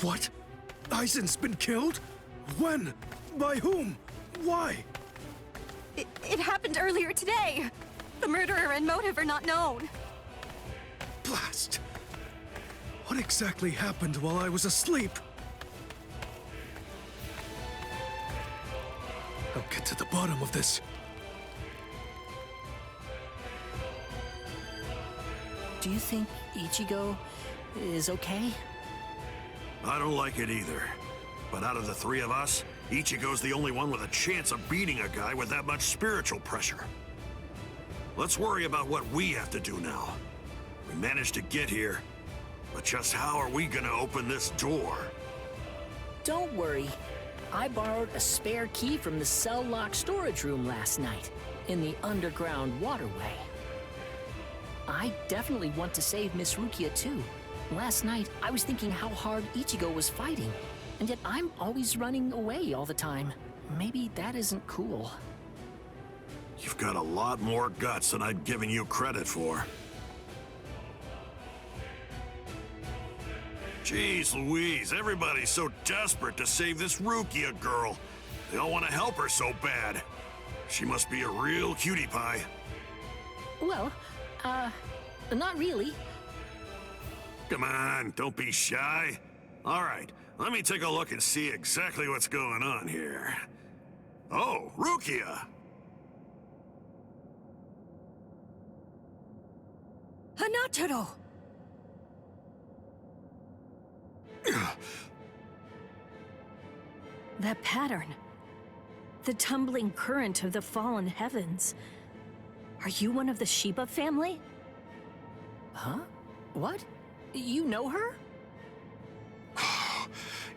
What? Aizen's been killed? When? By whom? Why? It happened earlier today. The murderer and motive are not known. Blast! What exactly happened while I was asleep? I'll get to the bottom of this. Do you think Ichigo is okay? I don't like it either. But out of the three of us, Ichigo's the only one with a chance of beating a guy with that much spiritual pressure. Let's worry about what we have to do now. We managed to get here, but just how are we gonna open this door? Don't worry. I borrowed a spare key from the cell lock storage room last night, in the underground waterway. I definitely want to save Miss Rukia too. Last night, I was thinking how hard Ichigo was fighting, and yet I'm always running away all the time. Maybe that isn't cool. You've got a lot more guts than I'd given you credit for. Jeez Louise, everybody's so desperate to save this Rukia girl. They all want to help her so bad. She must be a real cutie pie. Well, not really. Come on, don't be shy. All right, let me take a look and see exactly what's going on here. Oh, Rukia! Hanataro! That pattern. The tumbling current of the fallen heavens. Are you one of the Shiba family? Huh? What? You know her?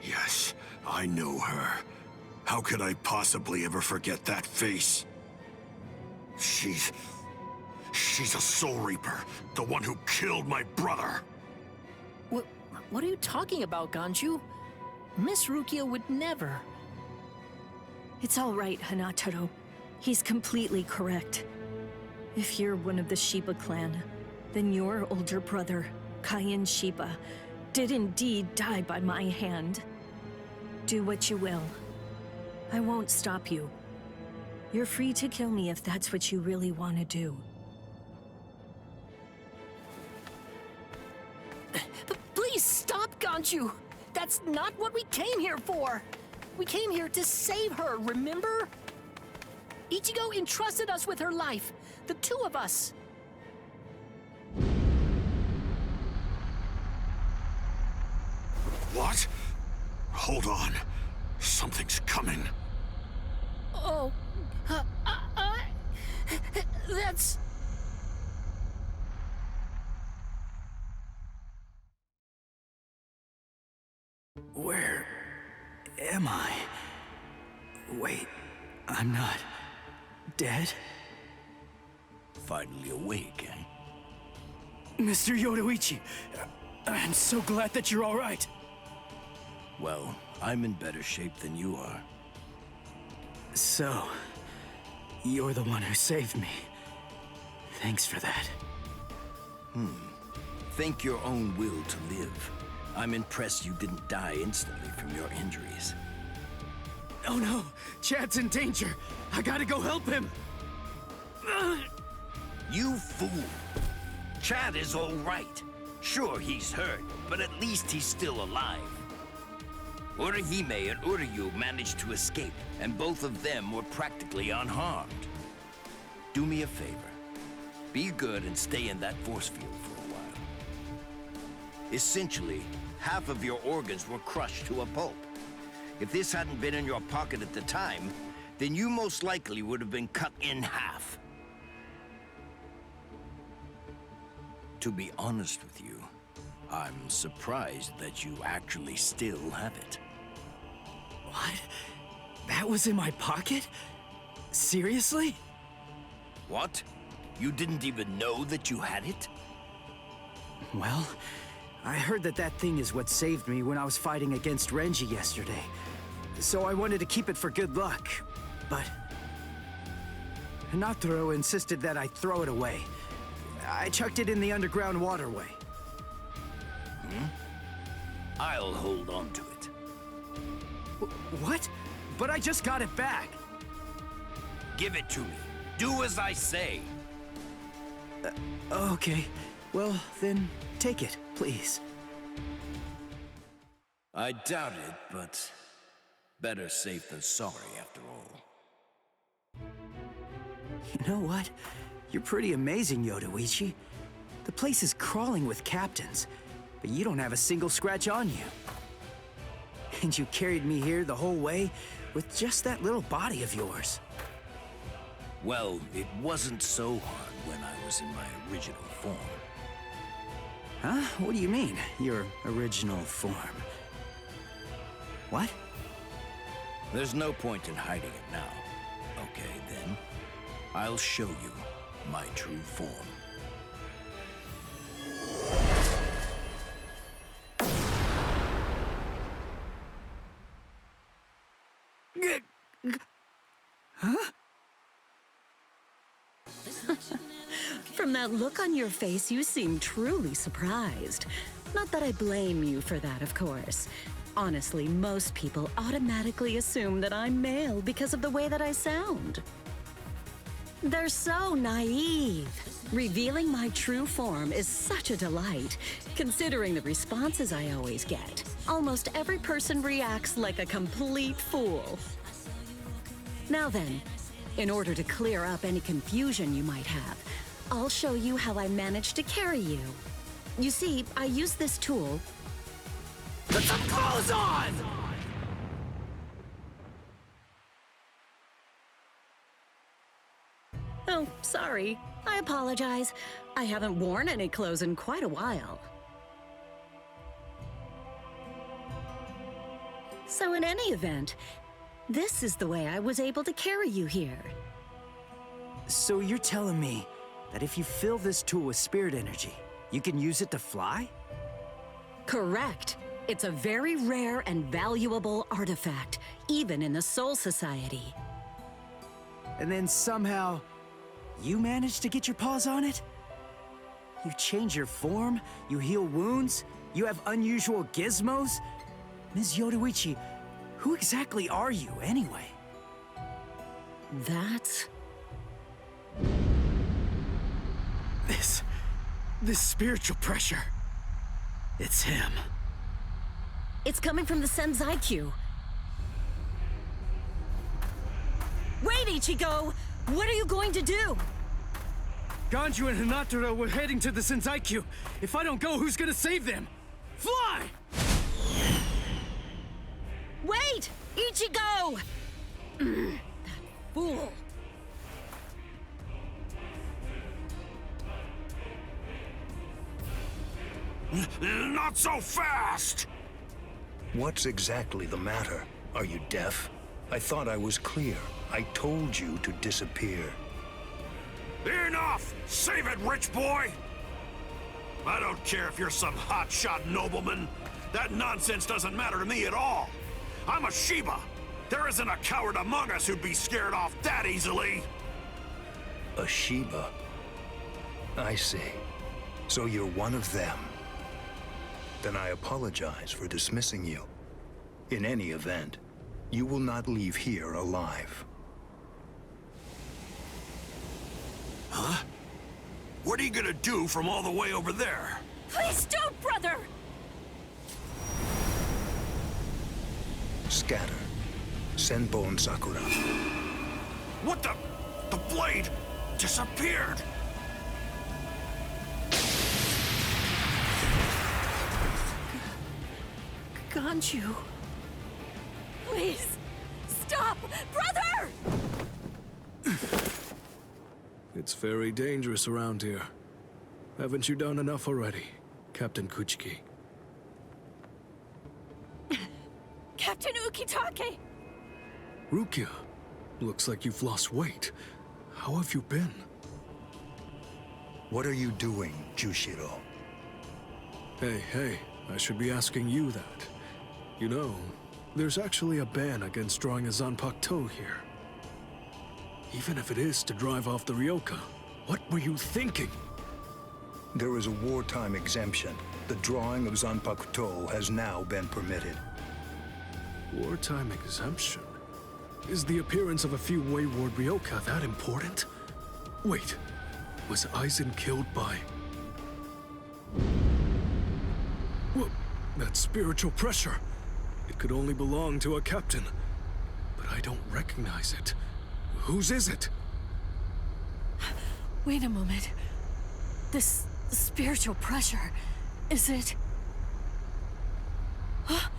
Yes, I know her. How could I possibly ever forget that face? She's a Soul Reaper, the one who killed my brother. What are you talking about, Ganju? Miss Rukia would never. It's all right, Hanataro. He's completely correct. If you're one of the Shiba clan, then your older brother, Kaien Shiba, did indeed die by my hand. Do what you will. I won't stop you. You're free to kill me if that's what you really want to do. Please stop, Ganju! That's not what we came here for! We came here to save her, remember? Ichigo entrusted us with her life, the two of us. What? Hold on. Something's coming. Oh, that's... Where am I? Wait, I'm not dead? Finally awake, eh? Mr. Yoruichi, I'm so glad that you're all right. Well, I'm in better shape than you are. So, you're the one who saved me. Thanks for that. Think your own will to live. I'm impressed you didn't die instantly from your injuries. Oh no, Chad's in danger. I gotta go help him. You fool! Chad is all right. Sure, he's hurt, but at least he's still alive. Urahime and Uryu managed to escape, and both of them were practically unharmed. Do me a favor. Be good and stay in that force field for a while. Essentially, half of your organs were crushed to a pulp. If this hadn't been in your pocket at the time, then you most likely would have been cut in half. To be honest with you, I'm surprised that you actually still have it. What? That was in my pocket? Seriously? What? You didn't even know that you had it? Well, I heard that that thing is what saved me when I was fighting against Renji yesterday. So I wanted to keep it for good luck, but... Hinataro insisted that I throw it away. I chucked it in the underground waterway. I'll hold on to it. What? But I just got it back. Give it to me. Do as I say. Okay. Well, then take it, please. I doubt it, but better safe than sorry after all. You know what? You're pretty amazing, Yodoichi. The place is crawling with captains, but you don't have a single scratch on you. And you carried me here the whole way with just that little body of yours. Well, it wasn't so hard when I was in my original form. Huh? What do you mean, your original form? What? There's no point in hiding it now. Okay, then. I'll show you my true form. Huh? From that look on your face, you seem truly surprised. Not that I blame you for that, of course. Honestly, most people automatically assume that I'm male because of the way that I sound. They're so naive. Revealing my true form is such a delight, considering the responses I always get. Almost every person reacts like a complete fool. Now then, in order to clear up any confusion you might have, I'll show you how I managed to carry you. You see, I use this tool. Put some clothes on! Oh, sorry. I apologize. I haven't worn any clothes in quite a while. So in any event, this is the way I was able to carry you here. So you're telling me that if you fill this tool with spirit energy, you can use it to fly? Correct. It's a very rare and valuable artifact, even in the Soul Society. And then somehow, you managed to get your paws on it? You change your form, you heal wounds, you have unusual gizmos? Ms. Yodoichi, who exactly are you, anyway? That's... This spiritual pressure. It's him. It's coming from the Senzai-Q. Wait, Ichigo! What are you going to do? Ganju and Hinataro were heading to the Senzai-Q. If I don't go, who's gonna save them? Fly! Wait! Ichigo! That fool. Not so fast! What's exactly the matter? Are you deaf? I thought I was clear. I told you to disappear. Enough! Save it, rich boy! I don't care if you're some hotshot nobleman. That nonsense doesn't matter to me at all. I'm a Shiba. There isn't a coward among us who'd be scared off that easily. A Shiba? I see. So you're one of them. Then I apologize for dismissing you. In any event, you will not leave here alive. Huh? What are you gonna do from all the way over there? Please don't, brother! Scatter. Senbon Sakura. What the? The blade disappeared! Ganju. Please, stop! Brother! It's very dangerous around here. Haven't you done enough already, Captain Kuchiki? Captain Ukitake! Rukia, looks like you've lost weight. How have you been? What are you doing, Jushiro? Hey, I should be asking you that. You know, there's actually a ban against drawing a Zanpakuto here. Even if it is to drive off the Ryoka, what were you thinking? There is a wartime exemption. The drawing of Zanpakuto has now been permitted. Wartime exemption? Is the appearance of a few wayward Ryoka that important? Wait, was Aizen killed by... Well, that spiritual pressure. It could only belong to a captain. But I don't recognize it. Whose is it? Wait a moment. This spiritual pressure, is it... Huh?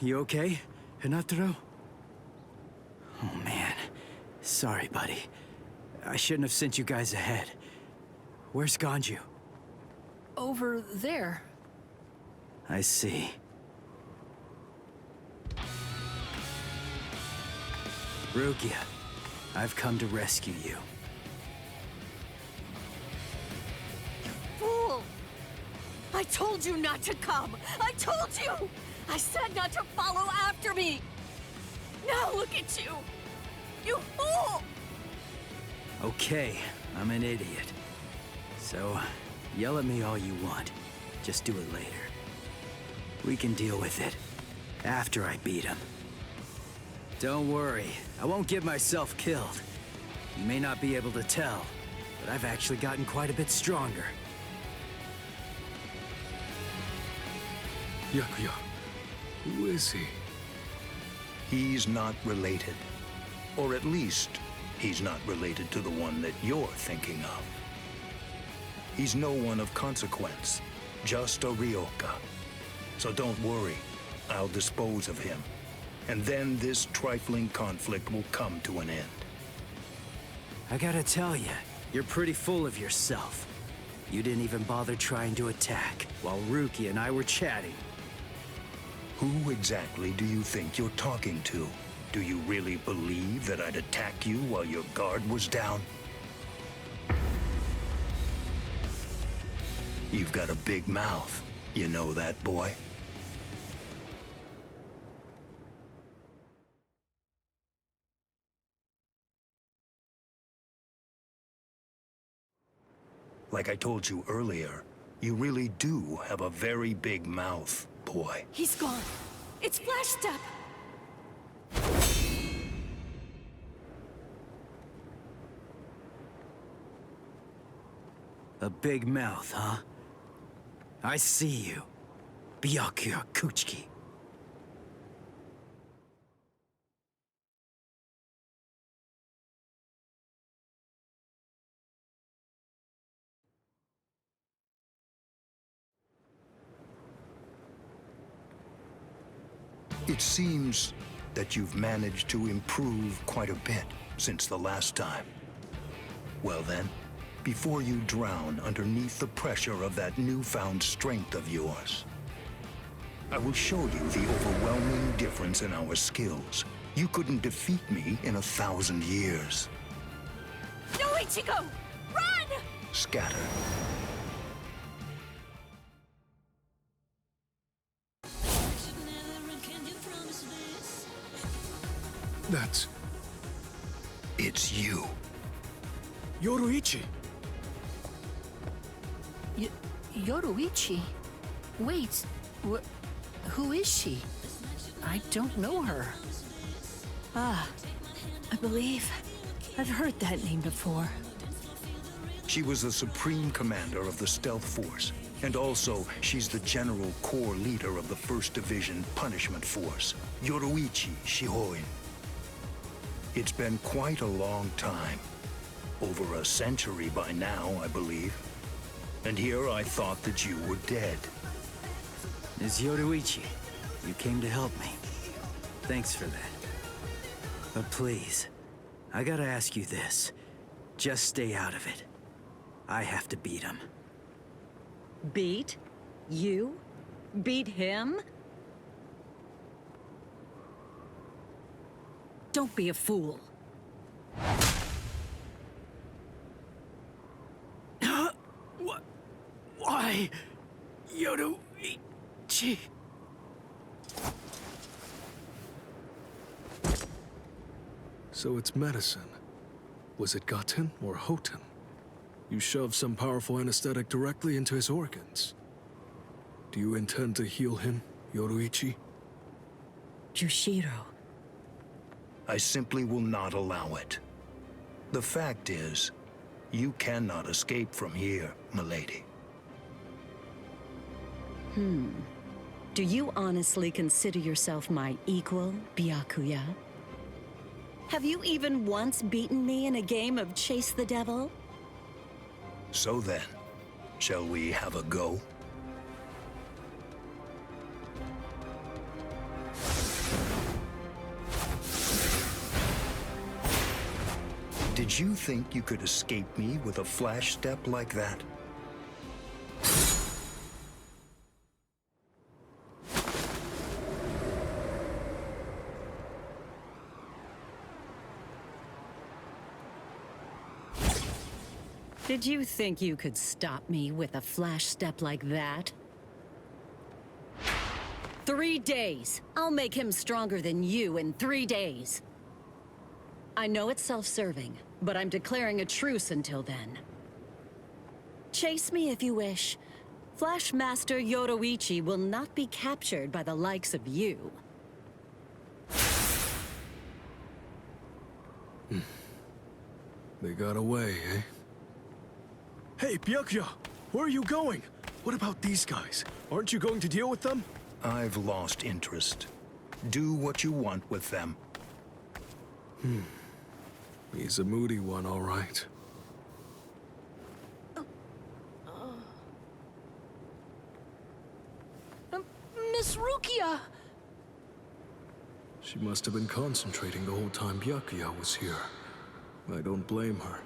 You okay, Hinataro? Oh man, sorry buddy. I shouldn't have sent you guys ahead. Where's Ganju? Over there. I see. Rukia, I've come to rescue you. Fool! I told you not to come! I told you! I said not to follow after me! Now look at you! You fool! Okay, I'm an idiot. So, yell at me all you want. Just do it later. We can deal with it after I beat him. Don't worry, I won't get myself killed. You may not be able to tell, but I've actually gotten quite a bit stronger. Yakuya, who is he? He's not related. Or at least, he's not related to the one that you're thinking of. He's no one of consequence, just a Ryoka. So don't worry, I'll dispose of him. And then this trifling conflict will come to an end. I gotta tell you, you're pretty full of yourself. You didn't even bother trying to attack, while Ruki and I were chatting. Who exactly do you think you're talking to? Do you really believe that I'd attack you while your guard was down? You've got a big mouth. You know that, boy? Like I told you earlier, you really do have a very big mouth, boy. He's gone. It's Flash Step. A big mouth, huh? I see you. Byakuya Kuchiki. It seems that you've managed to improve quite a bit since the last time. Well then, before you drown underneath the pressure of that newfound strength of yours, I will show you the overwhelming difference in our skills. You couldn't defeat me in 1,000 years. No, Ichigo! Run! Scatter. That's... It's you. Yoruichi! Yoruichi? Wait, who is she? I don't know her. Ah, I believe I've heard that name before. She was the supreme commander of the Stealth Force, and also she's the general corps leader of the 1st Division Punishment Force, Yoruichi Shihoin. It's been quite a long time. Over a century by now, I believe. And here I thought that you were dead. Ms. Yoruichi, you came to help me. Thanks for that. But please, I gotta ask you this. Just stay out of it. I have to beat him. Beat? You? Beat him? Don't be a fool. Why? Yoruichi. So it's medicine. Was it Gaten or Hoten? You shoved some powerful anesthetic directly into his organs. Do you intend to heal him, Yoruichi? Jushiro. I simply will not allow it. The fact is, you cannot escape from here, milady. Do you honestly consider yourself my equal, Byakuya? Have you even once beaten me in a game of Chase the Devil? So then, shall we have a go? Did you think you could escape me with a flash step like that? Did you think you could stop me with a flash step like that? 3 days. I'll make him stronger than you in 3 days. I know it's self-serving, but I'm declaring a truce until then. Chase me if you wish. Flash Master Yoruichi will not be captured by the likes of you. They got away, eh? Hey, Byakuya! Where are you going? What about these guys? Aren't you going to deal with them? I've lost interest. Do what you want with them. He's a moody one, all right. Miss Rukia! She must have been concentrating the whole time Byakuya was here. I don't blame her.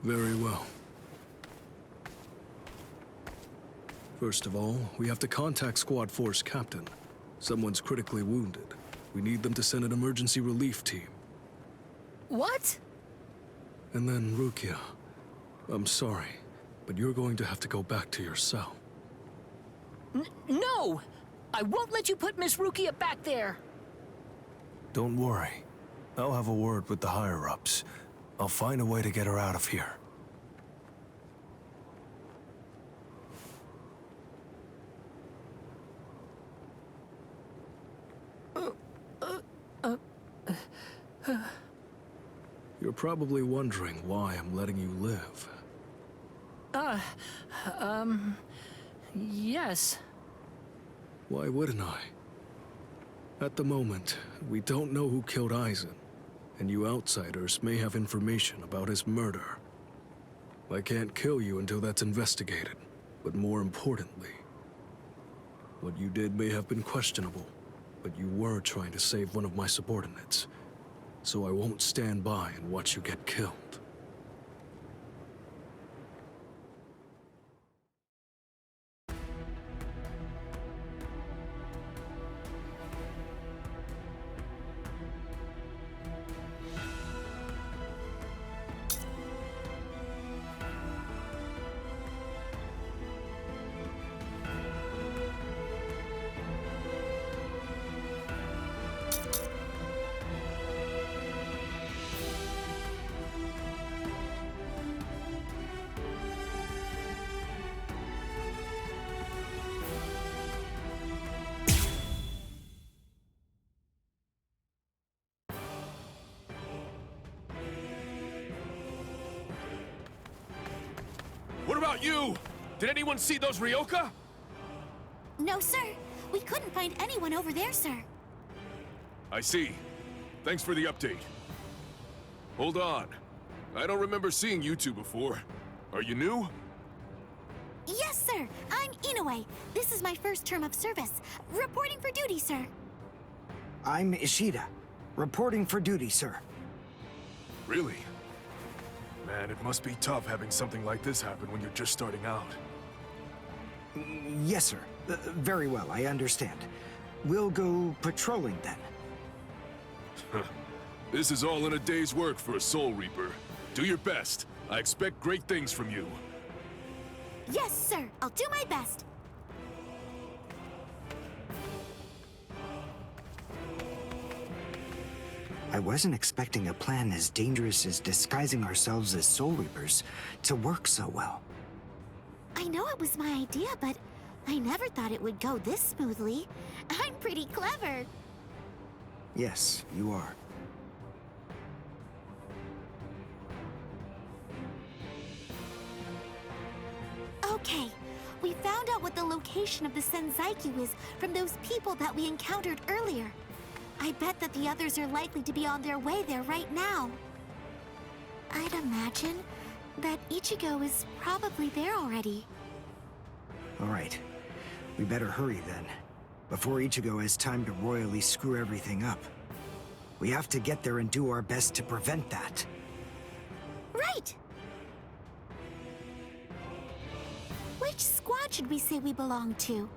Very well. First of all, we have to contact Squad Force Captain. Someone's critically wounded. We need them to send an emergency relief team. What? And then, Rukia, I'm sorry, but you're going to have to go back to your cell. No! I won't let you put Miss Rukia back there! Don't worry. I'll have a word with the higher-ups. I'll find a way to get her out of here. You're probably wondering why I'm letting you live. Yes. Why wouldn't I? At the moment, we don't know who killed Aizen, and you outsiders may have information about his murder. I can't kill you until that's investigated, but more importantly, what you did may have been questionable, but you were trying to save one of my subordinates, so I won't stand by and watch you get killed. What about you? Did anyone see those Ryoka? No, sir. We couldn't find anyone over there, sir. I see. Thanks for the update. Hold on. I don't remember seeing you two before. Are you new? Yes, sir. I'm Inoue. This is my first term of service. Reporting for duty, sir. I'm Ishida, reporting for duty, sir. Really? Man, it must be tough having something like this happen when you're just starting out. Yes, sir. Very well, I understand. We'll go patrolling then. This is all in a day's work for a Soul Reaper. Do your best. I expect great things from you. Yes, sir. I'll do my best. I wasn't expecting a plan as dangerous as disguising ourselves as Soul Reapers to work so well. I know it was my idea, but I never thought it would go this smoothly. I'm pretty clever. Yes, you are. Okay, we found out what the location of the Senzaikyu is from those people that we encountered earlier. I bet that the others are likely to be on their way there right now. I'd imagine that Ichigo is probably there already. All right. We better hurry then, before Ichigo has time to royally screw everything up. We have to get there and do our best to prevent that. Right! Which squad should we say we belong to?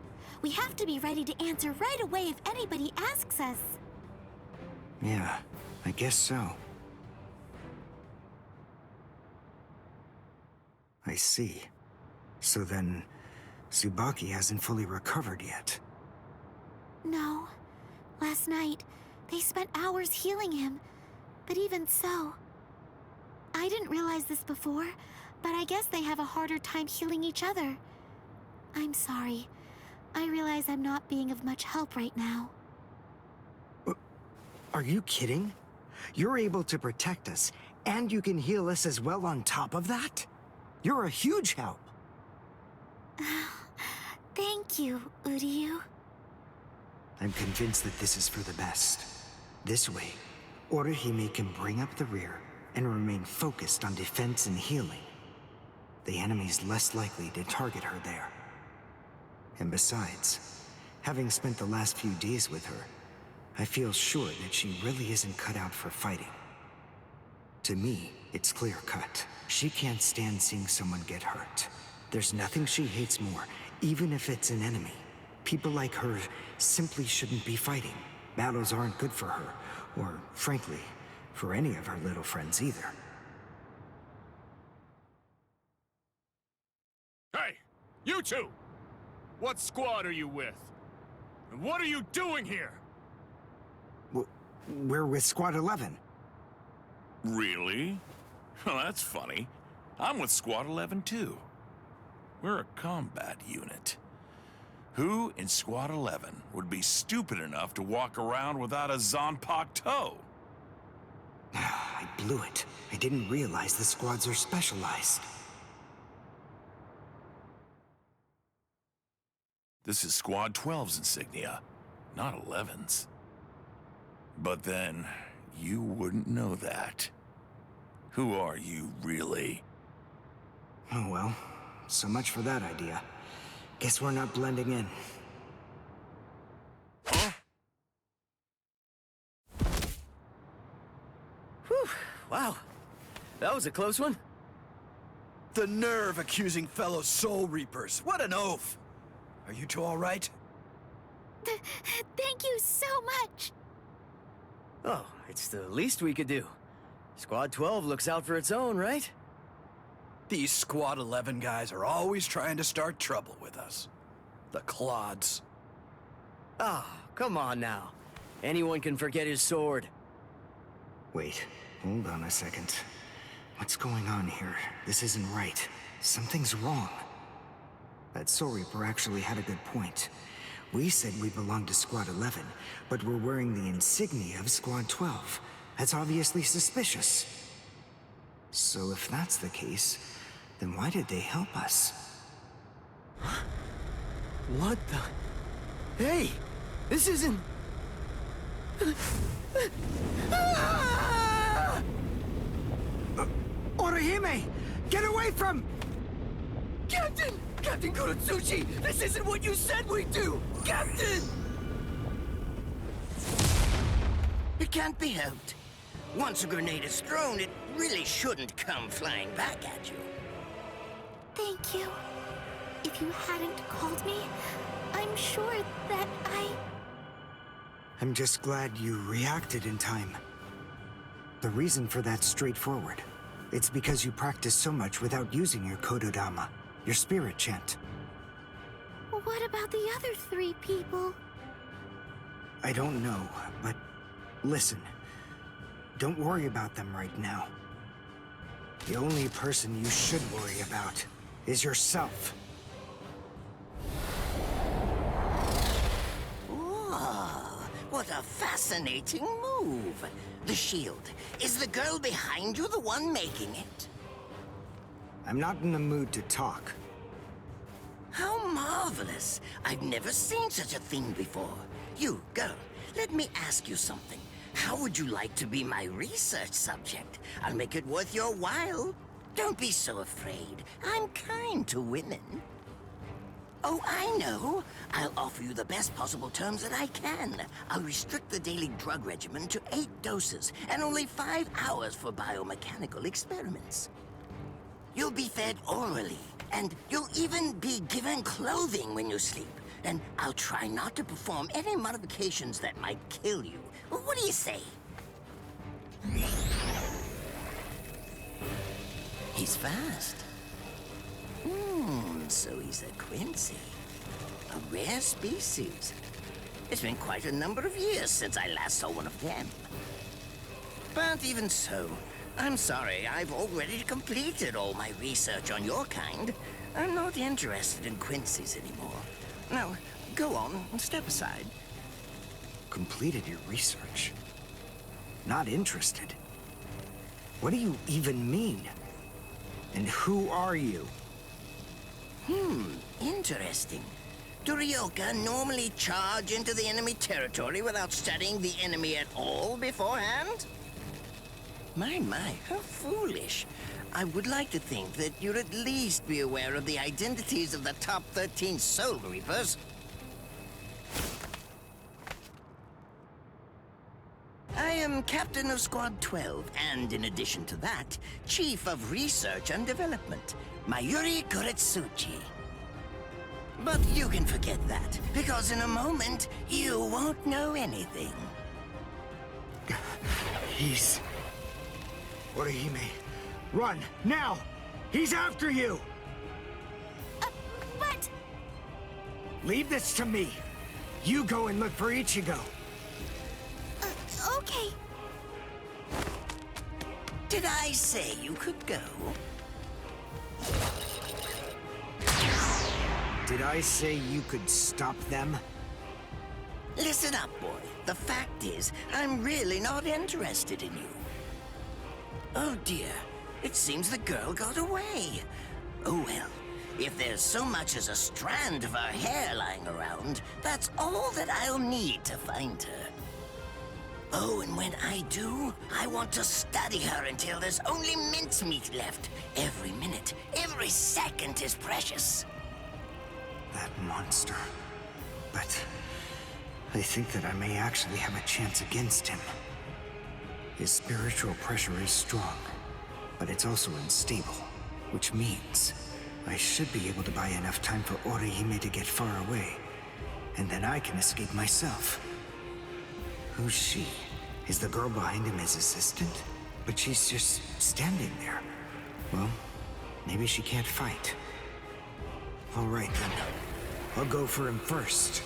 We have to be ready to answer right away if anybody asks us. Yeah, I guess so. I see. So then, Tsubaki hasn't fully recovered yet. No. Last night, they spent hours healing him. But even so... I didn't realize this before, but I guess they have a harder time healing each other. I'm sorry. I realize I'm not being of much help right now. Are you kidding? You're able to protect us, and you can heal us as well on top of that? You're a huge help. Thank you, Uryu. I'm convinced that this is for the best. This way, Orihime can bring up the rear and remain focused on defense and healing. The enemy's less likely to target her there. And besides, having spent the last few days with her, I feel sure that she really isn't cut out for fighting. To me, it's clear-cut. She can't stand seeing someone get hurt. There's nothing she hates more, even if it's an enemy. People like her simply shouldn't be fighting. Battles aren't good for her, or, frankly, for any of her little friends either. Hey, you two! What squad are you with? And what are you doing here? We're with Squad 11. Really? Well, that's funny. I'm with Squad 11 too. We're a combat unit. Who in Squad 11 would be stupid enough to walk around without a Zanpakuto toe? I blew it. I didn't realize the squads are specialized. This is Squad 12's insignia, not 11's. But then, you wouldn't know that. Who are you, really? Oh well, so much for that idea. Guess we're not blending in. Huh? Whew, wow. That was a close one. The nerve accusing fellow Soul Reapers. What an oaf! Are you two all right? Thank you so much! Oh, it's the least we could do. Squad 12 looks out for its own, right? These Squad 11 guys are always trying to start trouble with us. The clods. Ah, come on now. Anyone can forget his sword. Wait, hold on a second. What's going on here? This isn't right. Something's wrong. That Soul Reaper actually had a good point. We said we belonged to Squad 11, but we're wearing the insignia of Squad 12. That's obviously suspicious. So if that's the case, then why did they help us? What the... Hey! This isn't... Orihime! Get away from... Captain! Captain Kurotsuchi! This isn't what you said we'd do! Captain! It can't be helped. Once a grenade is thrown, it really shouldn't come flying back at you. Thank you. If you hadn't called me, I'm sure that I'm just glad you reacted in time. The reason for that's straightforward. It's because you practice so much without using your Kododama. Your spirit chant. What about the other 3 people? I don't know, but listen. Don't worry about them right now. The only person you should worry about is yourself. Whoa, what a fascinating move. The shield. Is the girl behind you the one making it? I'm not in the mood to talk. How marvelous. I've never seen such a thing before. You, girl, let me ask you something. How would you like to be my research subject? I'll make it worth your while. Don't be so afraid. I'm kind to women. Oh, I know. I'll offer you the best possible terms that I can. I'll restrict the daily drug regimen to 8 doses and only 5 hours for biomechanical experiments. You'll be fed orally, and you'll even be given clothing when you sleep. And I'll try not to perform any modifications that might kill you. What do you say? He's fast. So he's a Quincy. A rare species. It's been quite a number of years since I last saw one of them. But even so, I'm sorry, I've already completed all my research on your kind. I'm not interested in Quincy's anymore. Now, go on, step aside. Completed your research? Not interested? What do you even mean? And who are you? Interesting. Do Ryoka normally charge into the enemy territory without studying the enemy at all beforehand? My, how foolish. I would like to think that you'd at least be aware of the identities of the top 13 Soul Reapers. I am Captain of Squad 12, and in addition to that, Chief of Research and Development, Mayuri Koretsuchi. But you can forget that, because in a moment, you won't know anything. He's... Orihime, run, now! He's after you! But... Leave this to me. You go and look for Ichigo. Okay. Did I say you could go? Did I say you could stop them? Listen up, boy. The fact is, I'm really not interested in you. Oh dear, it seems the girl got away. Oh well, if there's so much as a strand of her hair lying around, that's all that I'll need to find her. Oh, and when I do, I want to study her until there's only mincemeat left. Every minute, every second is precious. That monster. But I think that I may actually have a chance against him. His spiritual pressure is strong, but it's also unstable, which means I should be able to buy enough time for Orihime to get far away, and then I can escape myself. Who's she? Is the girl behind him his assistant? But she's just standing there. Well, maybe she can't fight. All right then. I'll go for him first.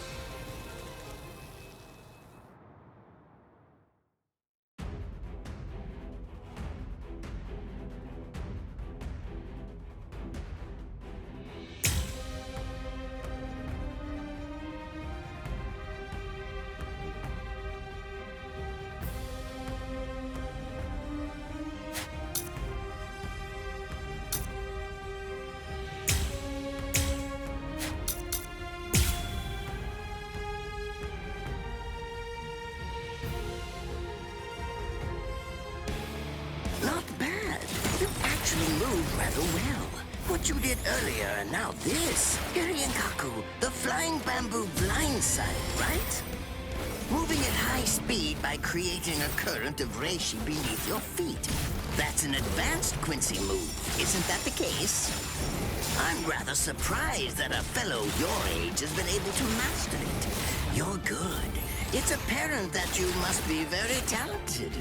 Rather well. What you did earlier and now this. Hiryenkaku, the flying bamboo blindside, right? Moving at high speed by creating a current of reishi beneath your feet. That's an advanced Quincy move, isn't that the case? I'm rather surprised that a fellow your age has been able to master it. You're good. It's apparent that you must be very talented,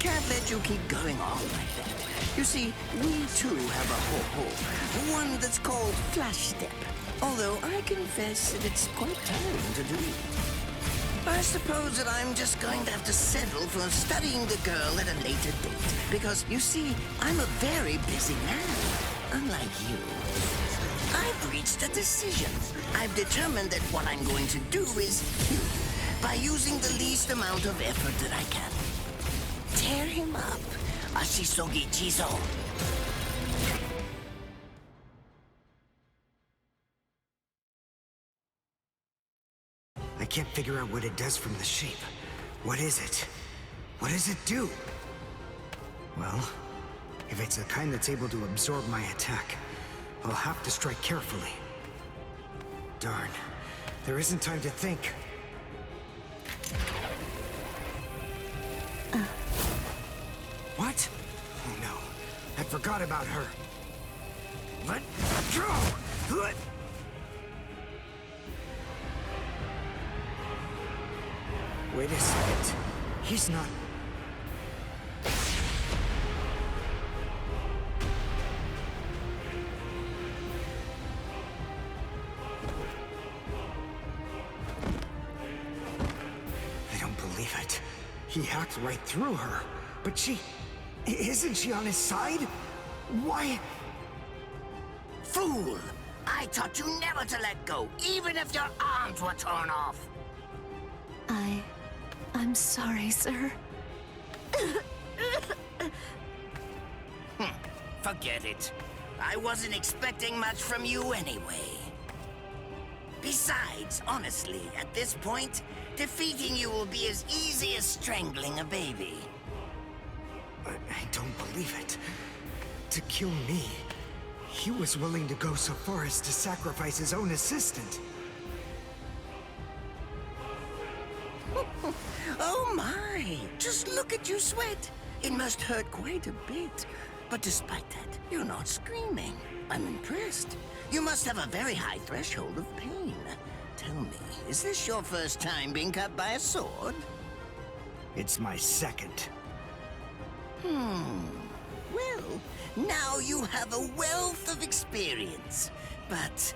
can't let you keep going on like that. You see, we too have a ho-ho. One that's called Flash Step. Although I confess that it's quite tiring to do. I suppose that I'm just going to have to settle for studying the girl at a later date. Because, you see, I'm a very busy man, unlike you. I've reached a decision. I've determined that what I'm going to do is kill by using the least amount of effort that I can. Tear him up, Ashisogi Jizo. I can't figure out what it does from the sheep. What is it? What does it do? Well, if it's the kind that's able to absorb my attack, I'll have to strike carefully. Darn, there isn't time to think. What? Oh no, I forgot about her. Let go! Wait a second. He's not... I don't believe it. He hacked right through her. But isn't she on his side? Why? Fool! I taught you never to let go, even if your arms were torn off. I'm sorry, sir. Forget it. I wasn't expecting much from you anyway. Besides, honestly, at this point, defeating you will be as easy as strangling a baby. I don't believe it. To kill me, he was willing to go so far as to sacrifice his own assistant. Oh my! Just look at you sweat! It must hurt quite a bit. But despite that, you're not screaming. I'm impressed. You must have a very high threshold of pain. Tell me, is this your first time being cut by a sword? It's my second. Well, now you have a wealth of experience, but...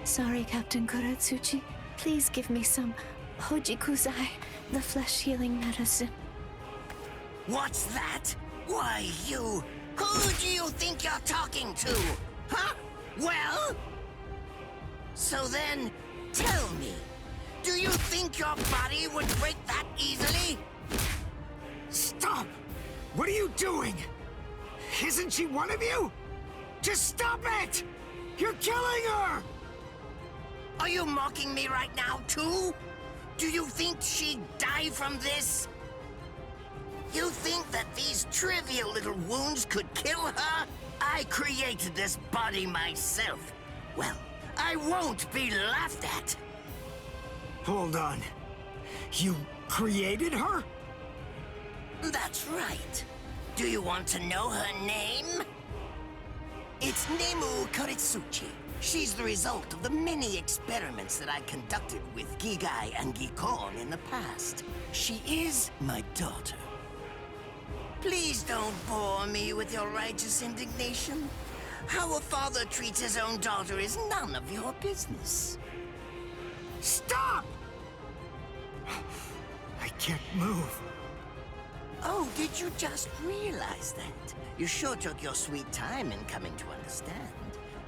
Sorry, Captain Kuratsuchi. Please give me some Hojikuzai, the flesh-healing medicine. What's that? Why, you... Who do you think you're talking to? Huh? Well? So then, tell me, do you think your body would break that easily? Stop! What are you doing? Isn't she one of you? Just stop it! You're killing her! Are you mocking me right now, too? Do you think she'd die from this? You think that these trivial little wounds could kill her? I created this body myself. Well, I won't be laughed at. Hold on. You created her? That's right. Do you want to know her name? It's Nemu Kuritsuchi. She's the result of the many experiments that I conducted with Gigai and Gikon in the past. She is my daughter. Please don't bore me with your righteous indignation. How a father treats his own daughter is none of your business. Stop! I can't move. Oh, did you just realize that? You sure took your sweet time in coming to understand.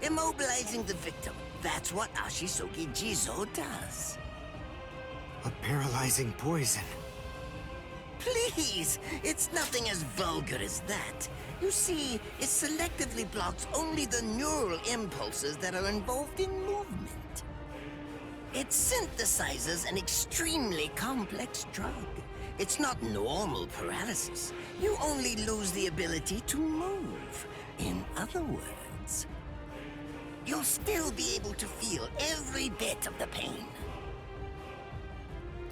Immobilizing the victim. That's what Ashisogi Jizo does. A paralyzing poison. Please! It's nothing as vulgar as that. You see, it selectively blocks only the neural impulses that are involved in movement. It synthesizes an extremely complex drug. It's not normal paralysis. You only lose the ability to move. In other words, you'll still be able to feel every bit of the pain.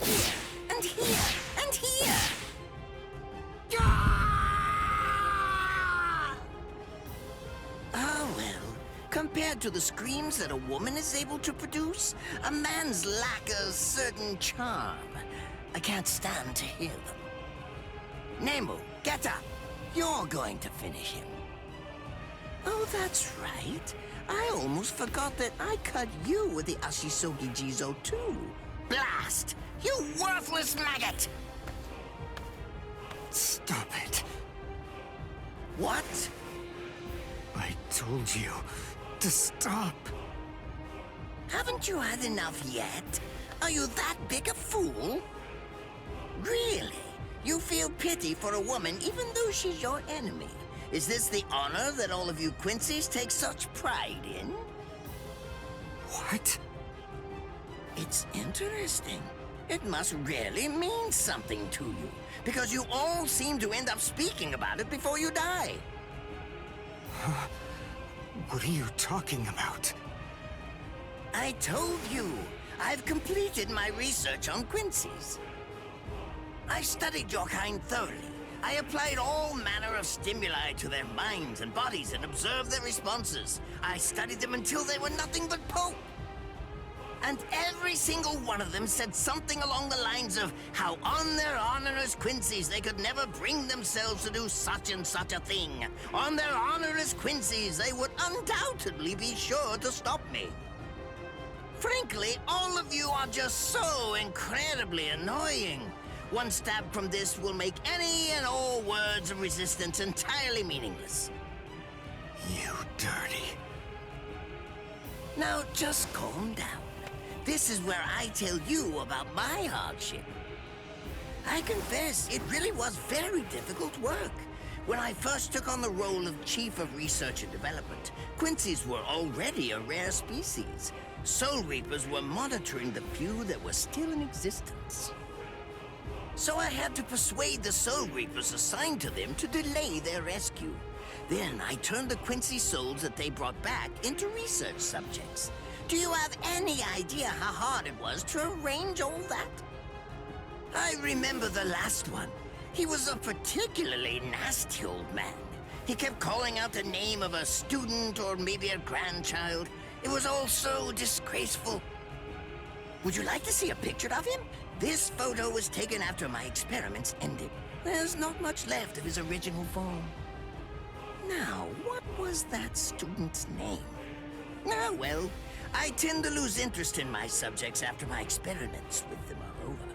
Here, and here, and here! Ah, well, compared to the screams that a woman is able to produce, a man's lack a certain charm. I can't stand to hear them. Nemo, get up. You're going to finish him. Oh, that's right. I almost forgot that I cut you with the Ashisogi Jizo too. Blast! You worthless maggot! Stop it. What? I told you to stop. Haven't you had enough yet? Are you that big a fool? Really? You feel pity for a woman even though she's your enemy? Is this the honor that all of you Quincy's take such pride in? What? It's interesting. It must really mean something to you, because you all seem to end up speaking about it before you die. What are you talking about? I told you, I've completed my research on Quincy's. I studied your kind thoroughly. I applied all manner of stimuli to their minds and bodies and observed their responses. I studied them until they were nothing but pulp. And every single one of them said something along the lines of how on their honor as Quincy's they could never bring themselves to do such and such a thing. On their honor as Quincy's they would undoubtedly be sure to stop me. Frankly, all of you are just so incredibly annoying. One stab from this will make any and all words of resistance entirely meaningless. You dirty. Now just calm down. This is where I tell you about my hardship. I confess, it really was very difficult work. When I first took on the role of Chief of Research and Development, Quincy's were already a rare species. Soul Reapers were monitoring the few that were still in existence. So I had to persuade the Soul Reapers assigned to them to delay their rescue. Then I turned the Quincy souls that they brought back into research subjects. Do you have any idea how hard it was to arrange all that? I remember the last one. He was a particularly nasty old man. He kept calling out the name of a student or maybe a grandchild. It was all so disgraceful. Would you like to see a picture of him? This photo was taken after my experiments ended. There's not much left of his original form. Now, what was that student's name? Ah, well, I tend to lose interest in my subjects after my experiments with them are over.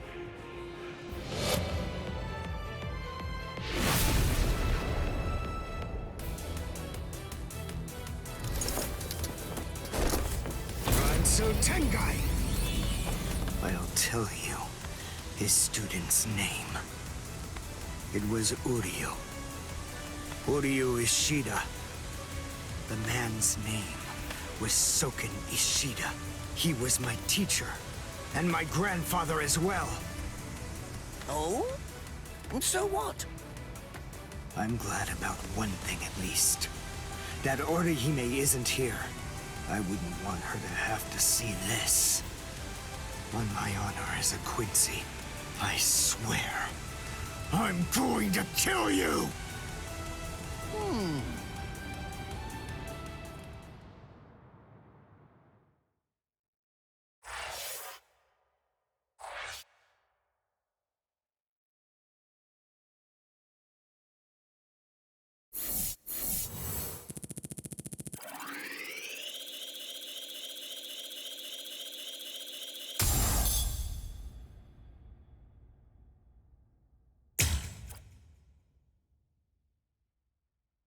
So Tengai! I'll tell you his student's name. It was Uryu. Uryu Ishida. The man's name was Soken Ishida. He was my teacher, and my grandfather as well. Oh? And so what? I'm glad about one thing at least. That Orihime isn't here. I wouldn't want her to have to see this. On my honor as a Quincy, I swear, I'm going to kill you!